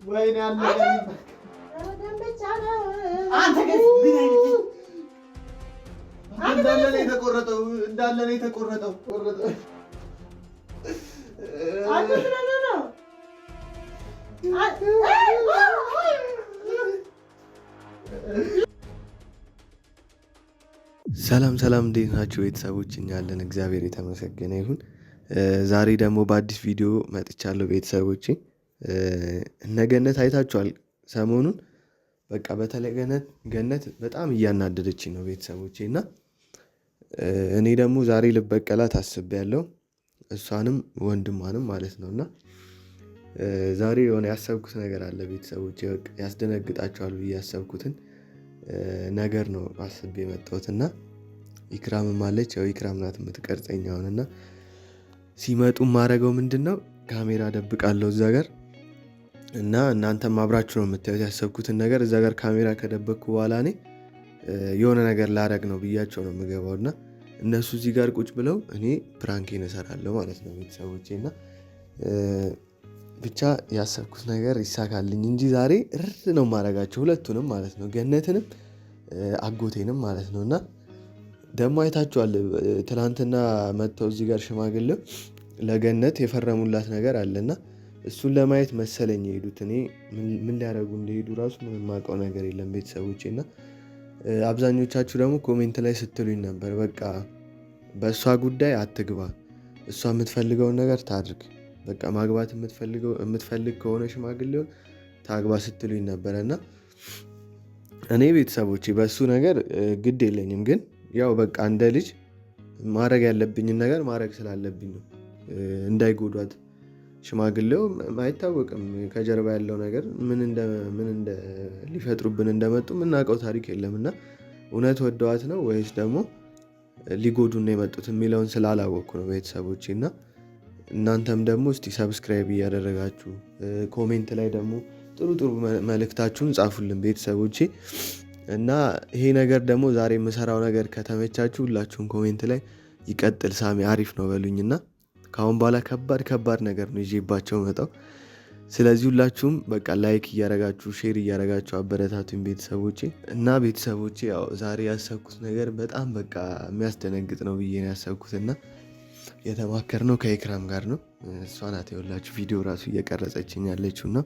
ወይኔ አለ አንተ ግን ምን አይነት እንዳለ ነው የተቆረጠው እንዳለ ነው የተቆረጠው ሰላም ሰላም እንዴት ናችሁ ቤተሰቦች? እኛ አለን እግዚአብሔር የተመሰገነ ይሁን። ዛሬ ደግሞ በአዲስ ቪዲዮ መጥቻለሁ ቤተሰቦቼ። እነ ገነት አይታችኋል ሰሞኑን በቃ በተለይ ገነት በጣም እያናደደችኝ ነው ቤተሰቦቼ እና እኔ ደግሞ ዛሬ ልበቀላት አስቤያለሁ እሷንም ወንድሟንም ማለት ነው። እና ዛሬ የሆነ ያሰብኩት ነገር አለ ቤተሰቦቼ። በቃ ያስደነግጣችኋል ብዬ ያሰብኩትን ነገር ነው አስቤ የመጣሁት እና ኢክራምም አለች። ያው ኢክራም ናት የምትቀርጸኝ አሁን እና ሲመጡ ማድረገው ምንድነው ካሜራ ደብቃለሁ እዛ ጋር እና እናንተም አብራችሁ ነው የምታዩት ያሰብኩትን ነገር። እዛ ጋር ካሜራ ከደበቅኩ በኋላ እኔ የሆነ ነገር ላረግ ነው ብያቸው ነው የምገባው እና እነሱ እዚህ ጋር ቁጭ ብለው እኔ ፕራንኬን እሰራለሁ ማለት ነው ቤተሰቦቼ። እና ብቻ ያሰብኩት ነገር ይሳካልኝ እንጂ ዛሬ እርር ነው ማረጋቸው ሁለቱንም ማለት ነው፣ ገነትንም አጎቴንም ማለት ነው። እና ደግሞ አይታችኋል ትናንትና መጥተው እዚህ ጋር ሽማግሌው ለገነት የፈረሙላት ነገር አለና እሱን ለማየት መሰለኝ የሄዱት። እኔ ምን ሊያደርጉ እንደሄዱ ራሱ ምን የማውቀው ነገር የለም ቤተሰቦቼ። እና አብዛኞቻችሁ ደግሞ ኮሜንት ላይ ስትሉኝ ነበር በቃ በእሷ ጉዳይ አትግባ፣ እሷ የምትፈልገውን ነገር ታድርግ፣ በቃ ማግባት የምትፈልግ ከሆነ ሽማግሌውን ታግባ ስትሉኝ ነበረ። እና እኔ ቤተሰቦቼ በእሱ ነገር ግድ የለኝም፣ ግን ያው በቃ እንደ ልጅ ማድረግ ያለብኝን ነገር ማድረግ ስላለብኝ ነው። እንዳይጎዷት ሽማግሌው አይታወቅም ከጀርባ ያለው ነገር ምን ሊፈጥሩብን እንደመጡ የምናውቀው ታሪክ የለም። እና እውነት ወደዋት ነው ወይስ ደግሞ ሊጎዱን ነው የመጡት የሚለውን ስላላወቅኩ ነው ቤተሰቦቼ። እና እናንተም ደግሞ እስቲ ሰብስክራይብ እያደረጋችሁ ኮሜንት ላይ ደግሞ ጥሩ ጥሩ መልእክታችሁን ጻፉልን ቤተሰቦቼ። እና ይሄ ነገር ደግሞ ዛሬ የምሰራው ነገር ከተመቻችሁ ሁላችሁም ኮሜንት ላይ ይቀጥል ሳሚ አሪፍ ነው በሉኝና ከአሁን በኋላ ከባድ ነገር ነው ይዤባቸው መጣው። ስለዚህ ሁላችሁም በቃ ላይክ እያረጋችሁ ሼር እያረጋችሁ አበረታቱኝ ቤተሰቦቼ። እና ቤተሰቦቼ ያው ዛሬ ያሰብኩት ነገር በጣም በቃ የሚያስደነግጥ ነው ብዬ ነው ያሰብኩት እና የተማከርነው ከኢክራም ጋር ነው። እሷ ናት የሁላችሁ ቪዲዮ ራሱ እየቀረጸችኝ ያለችው እና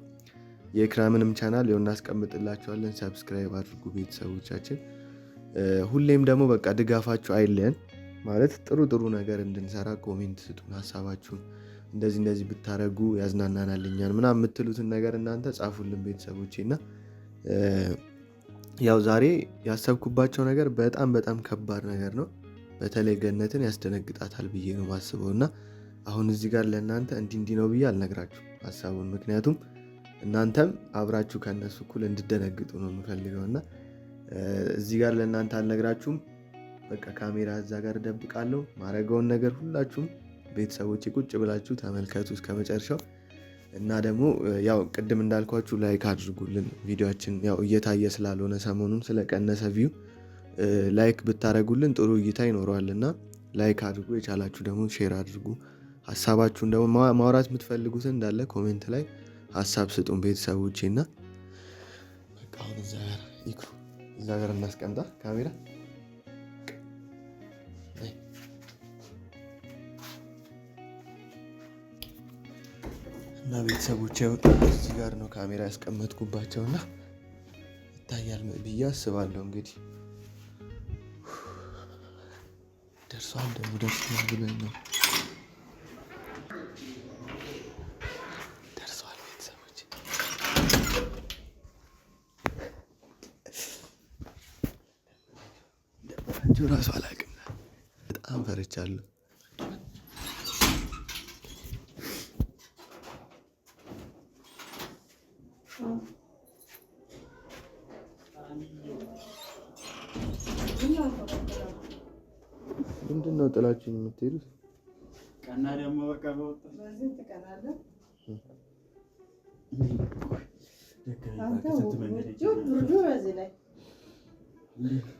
የኢክራምንም ቻናል ይኸው እናስቀምጥላችኋለን፣ ሰብስክራይብ አድርጉ ቤተሰቦቻችን። ሁሌም ደግሞ በቃ ድጋፋችሁ አይለየን ማለት ጥሩ ነገር እንድንሰራ ኮሜንት ስጡን ሀሳባችሁን። እንደዚህ ብታረጉ ያዝናናናል እኛን ምናምን የምትሉትን ነገር እናንተ ጻፉልን ቤተሰቦቼ። እና ያው ዛሬ ያሰብኩባቸው ነገር በጣም ከባድ ነገር ነው። በተለይ ገነትን ያስደነግጣታል ብዬ ነው ማስበው። እና አሁን እዚህ ጋር ለእናንተ እንዲህ ነው ብዬ አልነግራችሁ ሀሳቡን፣ ምክንያቱም እናንተም አብራችሁ ከነሱ እኩል እንድደነግጡ ነው የምፈልገው። እና እዚህ ጋር ለእናንተ አልነግራችሁም። በቃ ካሜራ እዛ ጋር ደብቃለሁ። ማረገውን ነገር ሁላችሁም ቤተሰቦቼ ቁጭ ብላችሁ ተመልከቱ እስከ መጨረሻው። እና ደግሞ ያው ቅድም እንዳልኳችሁ ላይክ አድርጉልን። ቪዲዮችን ያው እየታየ ስላልሆነ ሰሞኑን ስለቀነሰ ቪው ላይክ ብታረጉልን ጥሩ እይታ ይኖረዋል። እና ላይክ አድርጉ፣ የቻላችሁ ደግሞ ሼር አድርጉ። ሀሳባችሁን ደግሞ ማውራት የምትፈልጉትን እንዳለ ኮሜንት ላይ ሀሳብ ስጡን ቤተሰቦቼ። እና በቃ አሁን እዛ ጋር እናስቀምጣ ካሜራ እና ቤተሰቦቼ እዚህ ጋር ነው ካሜራ ያስቀመጥኩባቸውና ይታያል ብዬ አስባለሁ። እንግዲህ ደርሷል ደግሞ ደርሷል ብሎኝ ነው ደርሷል ቤተሰቦቼ። ደብራቸው ራሱ አላውቅም፣ በጣም ፈርቻለሁ። ምንድን ነው ጥላችሁ የምትሄዱት? ቀና ደግሞ በቃ በወጣ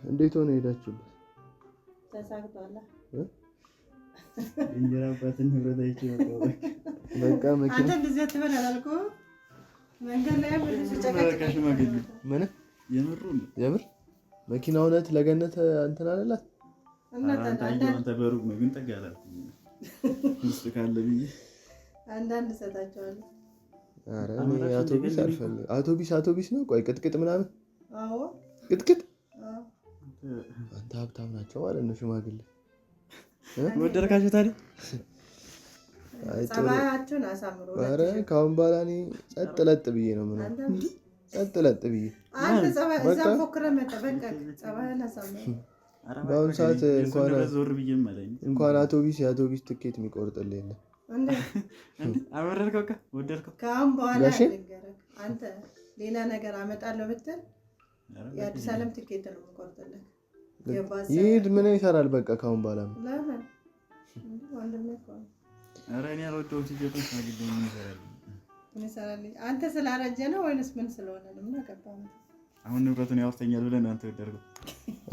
እንዴት ሆነ ሄዳችሁበት? እንጀራ አባትን ንብረት አይቼ በቃ መኪና አንተ እንደዚህ አትበል አላልኩህም? መንገድ ላይ ምን የምር መኪና እውነት ለገነት እንትን አለላት። አንተ በሩቅ ነው ግን ጠጋላት ውስጥ ካለ ብዬ አንዳንድ ሰጣቸዋለሁ። ኧረ አውቶቢስ አልፈልግም። አውቶቢስ ነው። ቆይ ቅጥቅጥ ምናምን። አዎ ቅጥቅጥ። አንተ ሀብታም ናቸው ማለት ነው ሽማግሌ። ወደድካቸው ታዲያ? ጸባያቸውን አሳምሮ። ኧረ ከአሁን በኋላ እኔ ጸጥ ለጥ ብዬ ነው የምኖረው። ጸጥ ለጥ ብዬ አንተ ጸባይ እዛ ፎክረህ መጣህ። በቃ ጸባይህን አሳምሮ። በአሁኑ ሰዓት እንኳን የአውቶቢስ ትኬት የሚቆርጥልህ የለም። አመረርከው ወደድከው? ከአሁን በኋላ ንገረህ አንተ ሌላ ነገር አመጣለሁ ብትል የአዲስ ዓለም ትኬት ነው የምቆርጥልህ። ይሄድ ምን ይሰራል? በቃ ከአሁን በኋላ ለምን ወንድሜ እኮ ነው። ኧረ እኔ አልወደውም ትኬቱን። ምን ይሰራል? አንተ ስላረጀ ነው ወይንስ ምን ስለሆነ ነው? ምን አገባህ? አሁን ንብረቱን ያወርተኛል ብለህ ነው አንተ ወደድከው?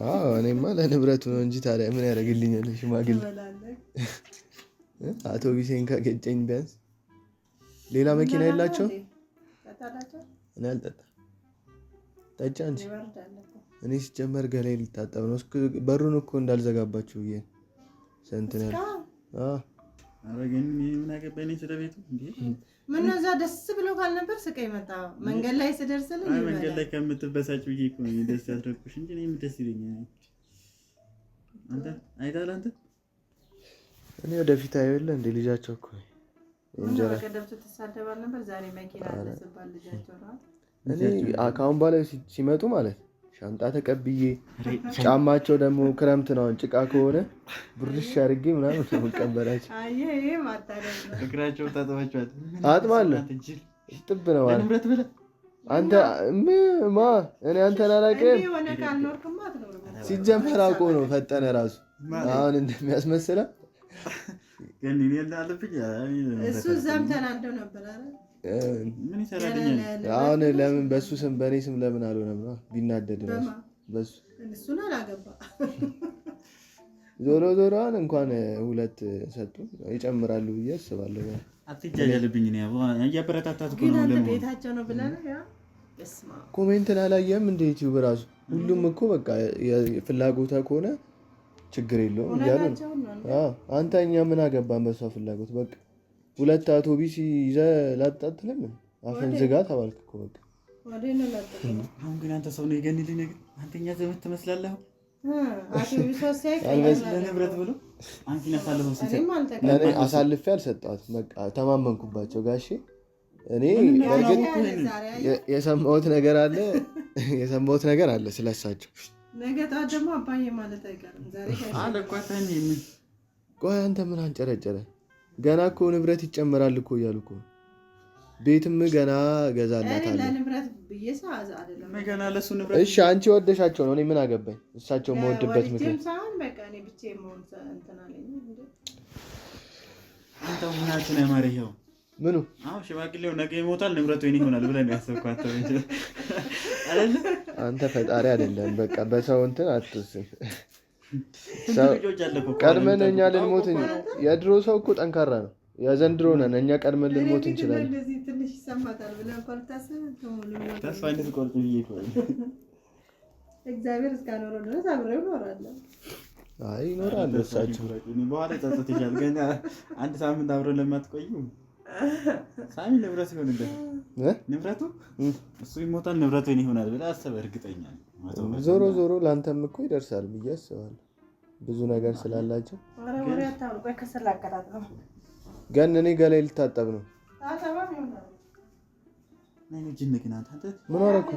አዎ እኔማ ለንብረቱ ነው እንጂ ታዲያ ምን ያደርግልኛል? ሽማግሌ አውቶቢሴን ከገጨኝ ቢያንስ ሌላ መኪና የላቸው። እኔ አልጠጣም። ጠጪ አንቺ። እኔ ሲጀመር ገላዬ ሊታጠብ ነው። በሩን እኮ እንዳልዘጋባችሁ ብዬ ስንት ነው ያለው? ኧረ ግን ምን አገባኝ እኔ ስለ ቤቱ እንዴ? ምን ነው እዛ ደስ ብሎ ካልነበር ስቀይ መጣ። መንገድ ላይ ስደርስልኝ አይ መንገድ ላይ ከምትበሳጭ ብዬ እኮ ነው ደስ ያደረኩሽ እንጂ እኔ ደስ ይለኛል። አንተ አይታል አንተ እኔ ወደፊት አይወለ እንደ ልጃቸው እኮ እንጀራ ከደብቱ ተሳደባል ነበር። ዛሬ መኪና አለስባል ልጃቸው ነው። እኔ አካውን ባለ ሲመጡ ማለት ሻንጣ ተቀብዬ ጫማቸው ደግሞ ክረምት ነው ጭቃ ከሆነ ብርሽ አድርጌ ምናምን ነው መቀበላቸው። ይሄ ማታደር ነው። እግራቸው ታጥባቸዋል። አጥባለሁ። ጥብ ነው ማለት ንብረት ብለህ አንተ ማ እኔ አንተን አላውቅም። ሲጀመር አውቆ ነው ፈጠነ ራሱ አሁን እንደሚያስመስለው ግን እኔ እንዳለብኝ እሱ እዛም ተናደው ነበር አይደል? ምን ይሰራልኛል? አሁን ለምን በሱ ስም በእኔ ስም ለምን አልሆነም ነው ቢናደድ ራሱ በሱ እሱን አላገባ። ዞሮ ዞሮን እንኳን ሁለት ሰጡ ይጨምራሉ ብዬ አስባለሁ። አትጃጃልብኝ ነው እያበረታታት ግን አንተ ቤታቸው ነው ብለህ ነው ያ ኮሜንት ላላየም እንደ ዩቲዩብ ራሱ ሁሉም እኮ በቃ ፍላጎታ ከሆነ ችግር የለውም እያሉ ነው። አንተ እኛ ምን አገባን በሷ ፍላጎት። በቃ ሁለት አውቶቢስ ይዘህ ላጣጥልም አፈን ዝጋ ተባልክ እኮ በቃ። አሁን ግን አንተ ሰው ነው የገንልኝ ነገር አንተኛ ዘመድ ትመስላለህ። ለንብረት ብሎ አንቺን አሳልፈው ሲሰጥ ለእኔ አሳልፌ አልሰጠኋትም። በቃ ተማመንኩባቸው ጋሼ። እኔ በእርግጥ የሰማሁት ነገር አለ ስለሳቸው። ነገ ጠዋት ደግሞ አባዬ ማለት አይቀርም። ዛሬ አለ እኮ ታኒ ቆይ አንተ ምን አንጨረጨረ? ገና እኮ ንብረት ይጨመራል እኮ እያሉ እኮ ቤትም ገና ገዛላታለሁ። ለንብረት ብዬሽ አይደለም ገና ለሱ ንብረት። እሺ አንቺ ወደሻቸው ነው እኔ ምን አገባኝ? እሳቸው መወድበት ምክንያት በቃ እኔ ብቻዬን መሆን እንትን አለኝ እንዴ? አንተ ምናችን ያማረው ምኑ? አዎ ሽማግሌው ነገ ይሞታል ንብረቱ የኔ ይሆናል ብለህ ነው ያሰብኳት አይደል? አንተ ፈጣሪ አይደለም። በቃ በሰው እንትን አትወስን። ቀድመን እኛ ልንሞት የድሮ ሰው እኮ ጠንካራ ነው። የዘንድሮ ነን እኛ ቀድመን ልንሞት እንችላለን። ተስፋ እንድትቆርጥ ብዬ እኮ እግዚአብሔር እስካኖረው ድረስ አብረው እኖራለሁ። አይ ይኖራሉ እሳቸው። በኋላ ጸጸትሻል። ገና አንድ ሳምንት አብረን ለማትቆዩ ሳሚ ንብረት ይሆንልህ ንብረቱ እሱ ይሞታል ንብረቱ የኔ ይሆናል ብለህ አሰበህ እርግጠኛ ነኝ። ዞሮ ዞሮ ለአንተም እኮ ይደርሳል ብዬ አስባለሁ ብዙ ነገር ስላላቸው። ግን እኔ ገላይ ልታጠብ ነው። ምን አደረኩ?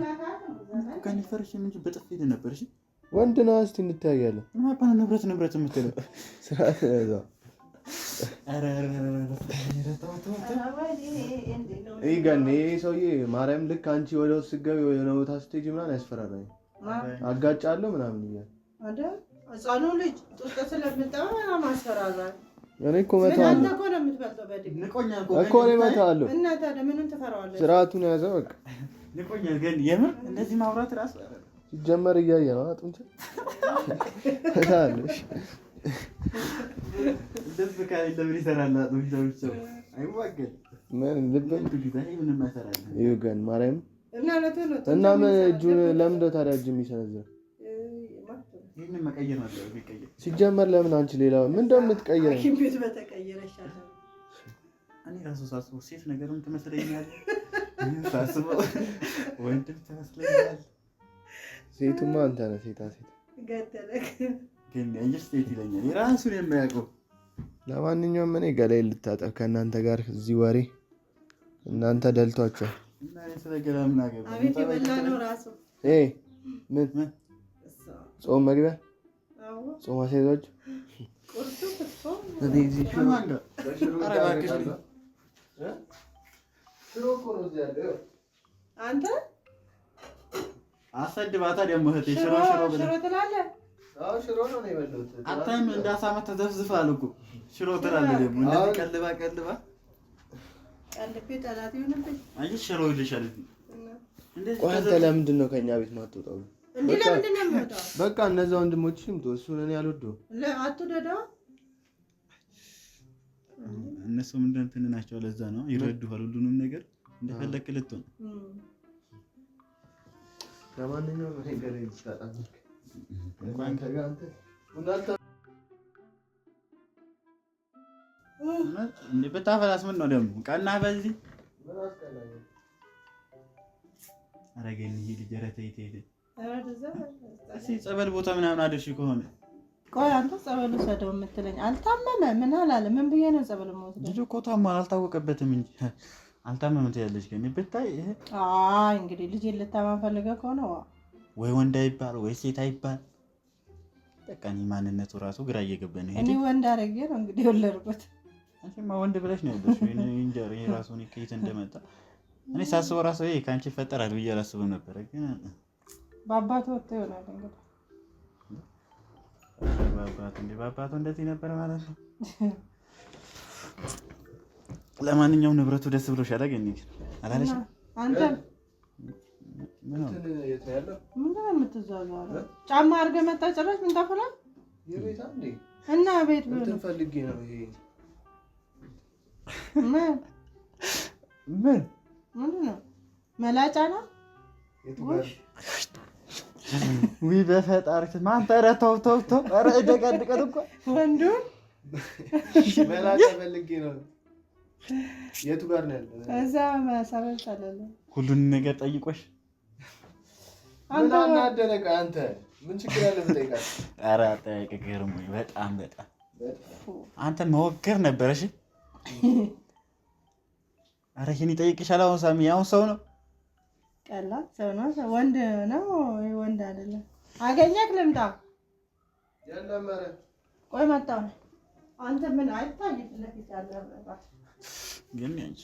ወንድ ነው። እስኪ እንታያለን። ንብረት የምትለው ይህ ገኔ ሰውዬ ማርያም ልክ አንቺ ወደ ውስጥ ስትገቢ የሆነ ቦታ ስትሄጂ ምናምን ያስፈራራኝ። አጋጫለሁ ምናምን እያለ ህፃኑ ልጅ ጡት ስለምጠባ ማስፈራራል። እኔ እኮ እመታዋለሁ እኮ እኔ እመታዋለሁ። እና ታዲያ ምኑን ትፈራዋለህ? ስርዓቱን ያዘ በቃ። ንቆኛል ግን የምር እንደዚህ ማውራት እራሱ ሲጀመር እያየ ነው አጥንት ታለሽ ልብ ካለ ለምን ይሰራል? አጥንቻው አይዋገል ምን ልብም ምንም አይሰራል። ይገን ማርያም እና ምን እጁን ለምን ታዲያ እጅ የሚሰነዝር? ይሄንን መቀየር ነው ቢቀየር። ሲጀመር ለምን አንቺ ሌላ ምን እንደምትቀየር ሐኪም ቤት በተቀየረ ይሻላል። እኔ ራሱ ሳስበው ሴት ነገርም ትመስለኛል። ሳስበው ወንድም ትመስለኛል። ሴቱማ አንተ ነህ። ሴት ገደለክ ግን እንጂ ሴት ይለኛል የራሱን የሚያውቀው። ለማንኛውም እኔ ገላይ ልታጠብ ከእናንተ ጋር እዚህ ወሬ እናንተ ደልቷችኋል። እና እኔ ስለገላ ምን አገባኝ? አቤት የበላ ነው ራሱ ምን ጾም መግቢያ ጾም አስይዟችሁ ቁርጡ ክትፎ እኔ እዚህ አንተ አሰድባታ ደግሞ እህቴ ሽሮ ብለህ ሽሮ ትላለህ። አዎ ሽሮ ነው የበላሁት። አታም እንዳሳማ ተዘፍዝፋል እኮ ሽሮ ትላለህ ደግሞ እንደዚህ ቀልባ ቀልቤ ጠላት ይሆንብኝ። አይ ሽሮ ይልሻል እንደዚህ። ቆይ አንተ ለምንድን ነው ከኛ ቤት ማትወጣው? እንዴ ለምንድን ነው የምወጣው? በቃ እነዛ ወንድሞችሽም እሱን እኔ አልወደውም። አትወደደው። እነሱ ምንድን እንትን ናቸው። ለዛ ነው ይረዱሃል ሁሉንም ነገር እንደፈለክ ልትሆን። ለማንኛውም እኔ ገሬ ልታጣም እንኳን ከጋንተ እንዴ በታፈላስ ምን ነው ደግሞ ቀና በዚህ ምን አስቀናኝ? አረገኝ ይሄ ልጅ ረተ ይቴ እሺ ጸበል ቦታ ምናምን አድርሽ ከሆነ ቆይ አንተ ጸበል ወሰደው የምትለኝ አልታመመ ምን አላለ? ምን ብዬ ነው ጸበል የምወስደው? ልጅ እኮ ታሟል አልታወቀበትም እንጂ አልታመመም ትያለሽ። ግን ብታይ ይሄ እንግዲህ ልጅ ልታማም ፈልገህ ከሆነ ወይ ወንድ አይባል ወይ ሴት አይባል በቃኝ። ማንነቱ ራሱ ግራ እየገባኝ ነው። እኔ ወንድ አረጌ ነው እንግዲህ የወለድኩት። አንቺማ ወንድ ብለሽ ነው ያለሽው። እኔ እንጀራ ራሱን ከየት እንደመጣ እኔ ሳስበው ራሱ ይሄ ካንቺ ይፈጠራል ብዬ አላስብም ነበር። ግን በአባቱ ወጥቶ ይሆናል እንግዲህ በአባቱ እንደዚህ ነበር ማለት ነው። ለማንኛውም ንብረቱ ደስ ብሎሻል አገኘ አላለሽ? አንተ ምን ነው የምትዟዟረው? ጫማ አድርገህ መጣ ጭራሽ ምን ታፈላ የቤታ እንዴ እና ቤት ብሎ እንትን ፈልጌ ነው ይሄ ምን ነው መላጫ ነው? ውይ በፈጣሪ ማን ተረተው ኧረ እደቀድቀን እኮ ወንዱን መላጫ ፈልጌ ነው። የቱ ጋር ነው ያለው? እዛ ማሳበል ታለለ ሁሉን ነገር ጠይቆሽ አንተ አናደረቀ አንተ ምን ችግር አለ ብጠይቃት? ኧረ አጠያየቅ ገርሞኝ በጣም አንተ መወገር ነበር። እሺ ኧረ ይሄን ይጠይቅሻል። አሁን ሳሚ አሁን ሰው ነው ቀላል ሰው ነው። ወንድ ነው ወንድ አይደለም። አገኘክ ልምጣ የለም ኧረ ቆይ መጣሁ። አንተ ምን አይታይም ለፊት ያለ ግን ያንቺ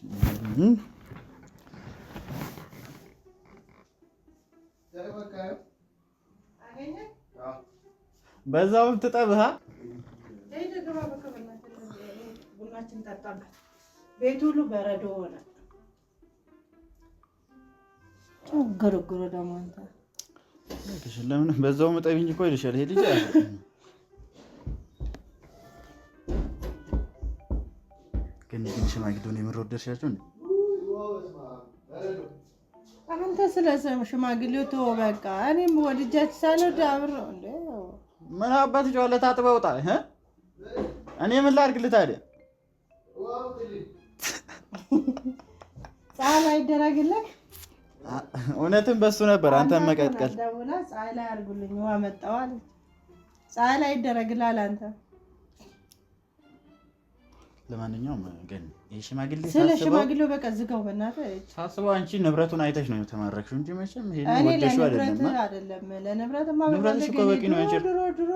በዛውም ትጠብሃ ቡናችን ጠጣበት። ቤት ሁሉ በረዶ ሆነ። ግርግሩ ደግሞ አንተ ለምን በዛው መጠብኝ እኮ ይልሻል። ይሄ ልጅ ግን ሽማግሌውን የምር ወደድሻቸው እንዴ? አንተ ስለሰም ሽማግሌው ተወው በቃ። እኔም ወድጃች ሳልወድ አብረው እንዴ ምን አባት ጨዋለ ታጥበው ወጣ። እኔ ምን ላድርግልህ ታዲያ? ፀሐይ ላይ ይደረግልህ። እውነትም በሱ ነበር አንተን መቀጥቀል። ደውላ ፀሐይ ላይ አድርጉልኝ ውሃ መጣሁ አለች። ፀሐይ ላይ ይደረግልሃል አንተ። ለማንኛውም ግን ይሄ ሽማግሌ ስለ ሽማግሌው በቃ ዝጋው በእናትህ። ሳስበው አንቺ ንብረቱን አይተሽ ነው የተማረክሽው እንጂ መቼም ይሄን እኔ ወደሽው አይደለም። ለንብረትማ ንብረትሽ እኮ በቂ ነው። አንቺ ድሮ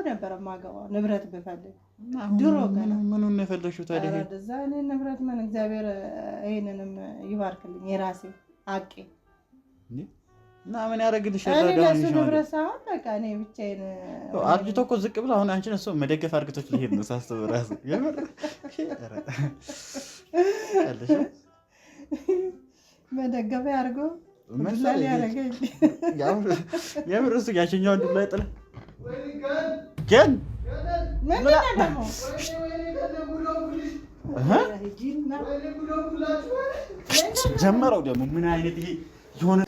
ነበር የማገባው ንብረት ብፈልግ ድሮ ገና ምኑን ነው የፈለግሽው ታዲያ? ኧረ እንደዛ እኔ ንብረት ምን እግዚአብሔር ይሄንንም ይባርክልኝ የራሴ አቄ እና ምን ያደርግልሻል? እኔ ለእሱ ንብረት ሳይሆን በቃ እኔ ብቻዬን አርጅቶ እኮ ዝቅ ብሎ አሁን አንቺን እሱ መደገፍ አርግቶች ሊሄድ ነው ሳስብ እራሱ መደገፊያ አድርጎ የምር እሱ ያችኛው ወንድም ላይ ጥላ ግን ጀመረው ደግሞ ምን አይነት ይሄ የሆነ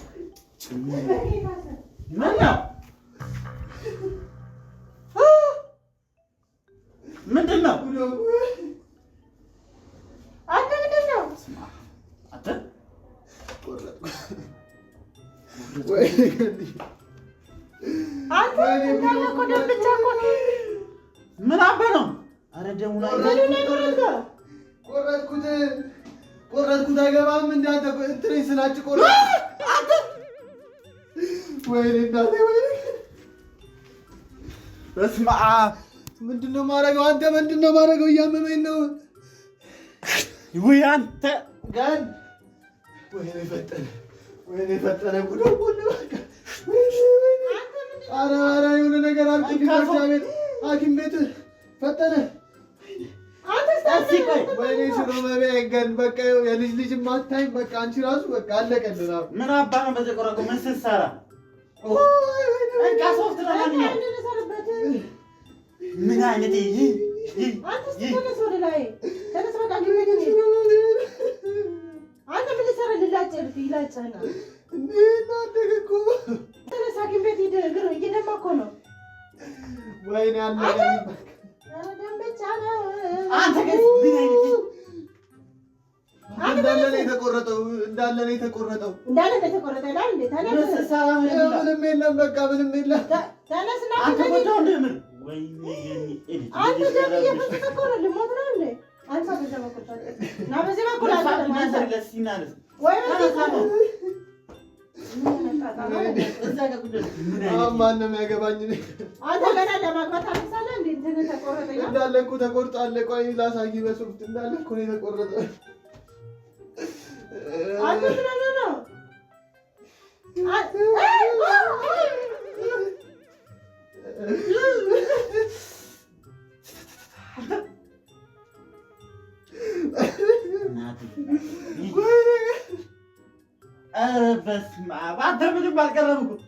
ምን ነው? ምንድን ነው? አንተ ምንድን ነው? አንተ ምን አበህ ነው? ኧረ ደሙ ላይ ቆረጥኩት። አይገባም እንዳንተ እንትኔ ስላችሁ ቆረጥኩት። ወይኔ እናቴ ወይኔ! በስመ አብ! ምንድን ነው የማደርገው? አንተ ምንድን ነው የማደርገው? እያመመኝ ነው። ውይ አንተ ጋር ወይኔ ፈጠነ ጉዶ ሁሉ በቃ ኧረ የሆነ ነገር አልኩኝ። ሐኪም ቤት ፈጠነ። ወይኔ ሽሮ መቢያገን በቃ የልጅ ልጅ ማታይም በቃ አንቺ ራሱ በቃ አለቀልን። ምን አባ ነው በዚህ ቆረቆ ምን ስትሰራ? ሶፍት ምን አይነት ወይኔ እንዳለ ነው የተቆረጠው። ምንም የለም በቃ ምንም የለም። ማንም ያገባኝ እንዳለ እኮ ተቆርጧል። ቆይ ላሳይ በሶፍት እንዳለ እኮ ነው የተቆረጠ። ኧረ በስመ አብ! አንተ ምንም አልቀረብኩም።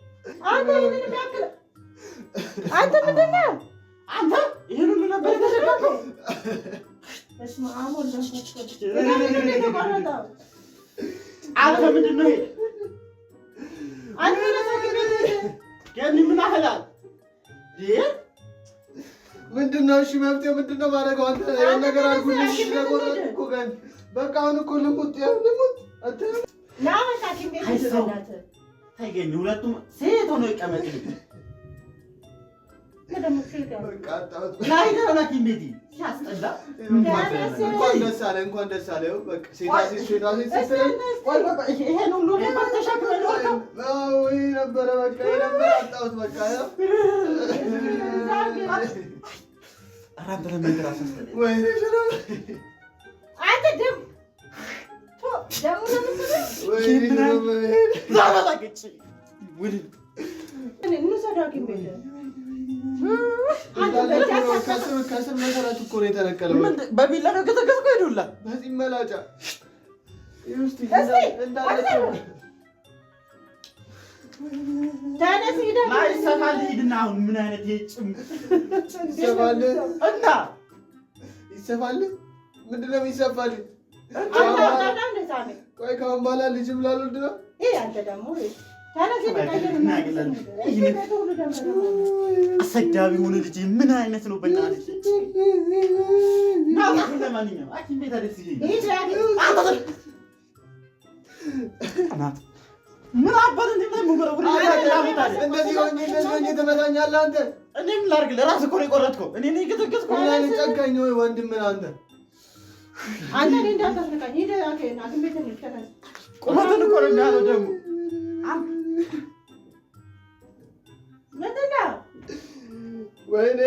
አንተ ምንድን ነው? አንተ ይሄን ሁሉ ነበር የተሸከምከው? አንተ ምንድን ነው? ምን አህላል ምንድን ነው? እሺ መብቴው ምንድን ነው ማድረገው? አንተ የሆነ ነገር አድርጉልኝ። ስለቆረጥኩ እኮ ገና በቃ አሁን እኮ ልሙት ታይገኝ። ሁለቱም ሴት ሆኖ ይቀመጥ። እንኳን ደስ አለ። በቃ ሴት ይሄን ሁሉ ነበረ በቃ አጣሁት። በቃ አንተ ለመንገር ወይኔ ከስር መሰረቱ እኮ ነው የተነቀለው። በቢላ ነው ከተከስኩ ሄዱላ በዚህ መላጫ ሂድና አሁን ምን አይነት ይሰፋል? ምንድን ነው የሚሰፋል? ቆይ ከአሁን በኋላ ልጅም ላልወልድ ነው። አሰዳቢ ሆነ ልጅ ምን አይነት ነው? በእናትህ ለማንኛውም ሐኪም ቤት አደስ ምን አባል እንደዚህ ሆኜ ትመታኛለህ አንተ? እኔ ምን ላድርግ? ለራስህ እኮ ነው የቆረጥከው። እኔ ነኝ የገዘገዝኩ። ጨካኝ ወይ ወንድም ነህ አንተ? ቁመትን እኮ ነው የሚያለው ደግሞ ወይኔ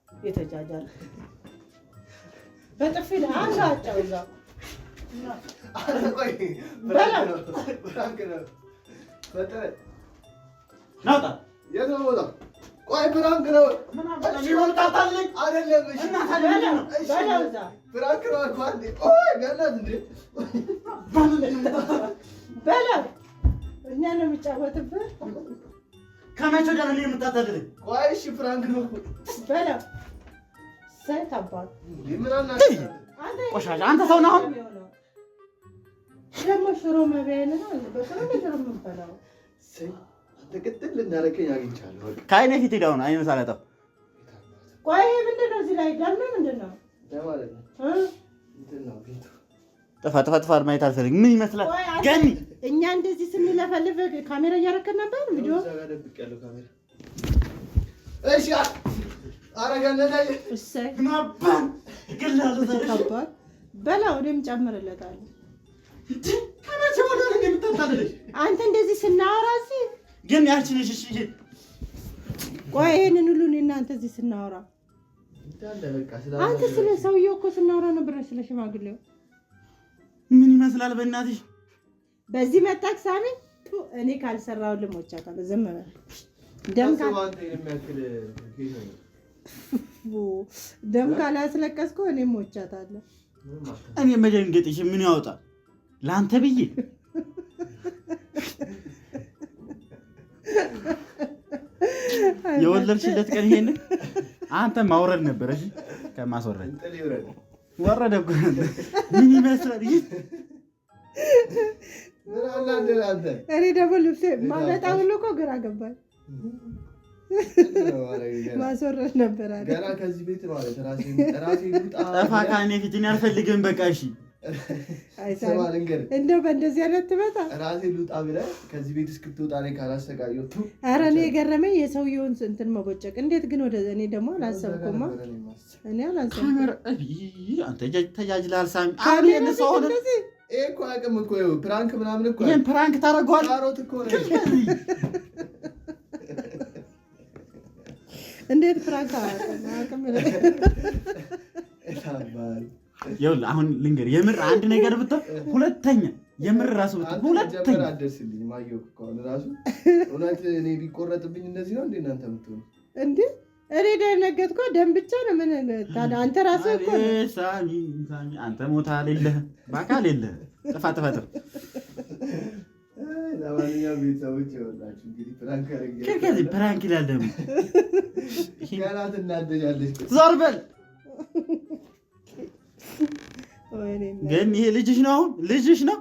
የተጃጃለ በጥፊ አንዳቸው እዛው ናውጣ የት ነው ቦታ? ቆይ ፕራንክ ነው አይደለም? ፕራንክ ነው አልኩህ። ገነት እንዴ በለው እኛ ነው የሚጫወትብህ። ከመቼ ወዲያ ነው የምታታልለኝ? ቆይ እሺ ፍራንክ ነው በለው ሰት አባት ቆሻሻ አንተ ሰው ነህ። አሁን ደግሞ ሽሮ መብያዬን ነው በሽሮ ነገር የምንበላው። ቅጥል ልናረከኝ አግኝቻለሁ። ከዓይኔ ፊት ሄዳውን አይነት ሳላጠፋ ቆይ ምንድን ነው እዚህ ላይ ደም ምንድን ነው ማለት ነው? እንትን ነው ቤቱ። ጥፋ ማየት አልፈልግም። ምን ይመስላል ገኒ? እኛ እንደዚህ ስንለፈልፍ ካሜራ እያደረግን ነበር። ቪዲዮ እዛ ጋር ደብቄያለሁ ካሜራ። እሺ አረጋለሁ። እሰይ ማባን ግላሉ ተከባል በላው እኔም ጨምርለታለሁ። ከመቼ ወዲያ ነው የምታታልለኝ? አንተ እንደዚህ ስናወራ እዚህ ግን ያችን እሺ ቆይ ይሄንን ሁሉ እኔ እናንተ እዚህ ስናወራ አንተ ስለ ሰውየው እኮ ስናወራ ነበር። ስለ ሽማግሌው ምን ይመስላል? በእናትሽ በዚህ መጣክ ሳሚ። እኔ ካልሰራው ልሞቻታለሁ። ዝም በል ደም ካላስለቀስኩ እኔ ሞቻታለሁ። እኔ መደንገጥሽ ምን ያወጣል? ለአንተ ብዬ የወለድሽለት ቀን ይሄን አንተ ማውረድ ነበር። እሺ ከማስወረድ ወረደ እኮ። ምን ይመስላል? እኔ ደግሞ ልብሴ ማለጣ ብሎ እኮ ግራ ገባኝ። ማስወረድ ነበር አይደል? ገና ከዚህ ቤት ማለት ራሴ ጠፋ ካኔ ፊት እኔ አልፈልግም። በቃ እሺ እንደው በእንደዚህ አይነት ትመጣ ራሴ ልውጣ ብለህ ከዚህ ቤት እስክትወጣ እኔ ካላሰቃየሁ። ኧረ እኔ የገረመኝ የሰውየውን እንትን መቦጨቅ። እንዴት ግን ወደ እኔ ደግሞ አላሰብኩማ። እኔ አላሰብኩም። አንተ ተጃጅለሃል ሳሚ። አሁን ይሄን ሰው ሆነ ይሄ እኮ አቅም እኮ ፕራንክ ምናምን እኮ ይሄን ፕራንክ ታደርገዋለህ። ካሮት እኮ ነው። እንዴት ፕራንክ አቅም ይኸውልህ አሁን ልንገርህ፣ የምር አንድ ነገር ብትል ሁለተኛ የምር ራሱ ብትል ሁለተኛ አደርስልኝ ማየው እኮ ራሱ እውነት እኔ ቢቆረጥብኝ እንደዚህ ነው እንዴ እናንተ የምትሆኑ እንዴ? እኔ ደነገጥኩ። ደም ብቻ ነው ምን ታዲያ? አንተ ራስህ እኮ ሳሚ አንተ ሞታል የለህም በአካል የለህም። ጥፋ ለማንኛውም ቤተሰቦች ይኸውላችሁ እንግዲህ ፕራንክ አድርጌ ከዚህ ፕራንክ ይላል ደግሞ ገና ትናደጃለች። ዞር በል ወይኔ ግን ይሄ ልጅሽ ነው። አሁን ልጅሽ ነው